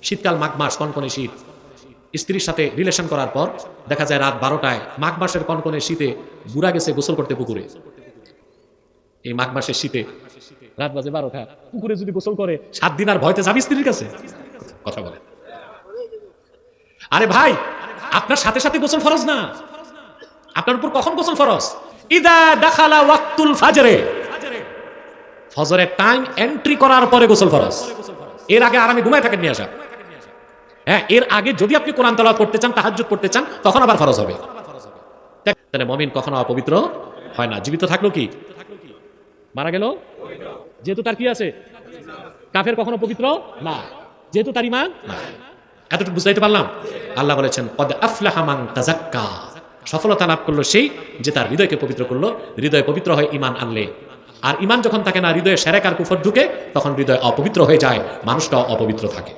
শীতকাল, মাঘ মাস, কনকনে শীত, স্ত্রীর সাথে রিলেশন করার পর দেখা যায় রাত 12টায়, মাঘ মাসের কনকনে শীতে বুড়া গেছে গোসল করতে পুকুরে। এই মাঘ মাসের শীতে রাত বাজে 12টা, পুকুরে যদি গোসল করে 7 দিন আর ভয়তে যাবি স্ত্রীর কাছে? কথা বলে। আরে ভাই, আপনার সাথে সাথে গোসল ফরজ না। আপনার উপর কখন গোসল ফরজ? ইদা দাখালা ওয়াক্তুল ফাজরে, ফজরের টাইম এন্ট্রি করার পরে গোসল ফরজ। এর আগে আরামে ঘুমায় থাকেন নিয়ে আসা। হ্যাঁ, এর আগে যদি আপনি কোরআন তেলাওয়াত করতে চান, তাহাজ্জুদ করতে চান, তখন আবার ফরজ হবে। তাহলে মুমিন কখনো অপবিত্র হয় না। জীবিত থাকলো কি মারা গেল, যেহেতু তার কি আছে, কাফের কখনো পবিত্র না, যেহেতু তার ঈমান না। এতটুকু বুঝাইতে পারলাম? আল্লাহ বলেছেন কদ আফলাহা মান তাযাক্কা, সফলতা লাভ করলো সেই যে তার হৃদয়কে পবিত্র করলো। হৃদয় পবিত্র হয় ঈমান আনলে। আর ঈমান যখন থাকে না, হৃদয়ে শিরক আর কুফর ঢুকে, তখন হৃদয় অপবিত্র হয়ে যায়, মানুষটাও অপবিত্র থাকে।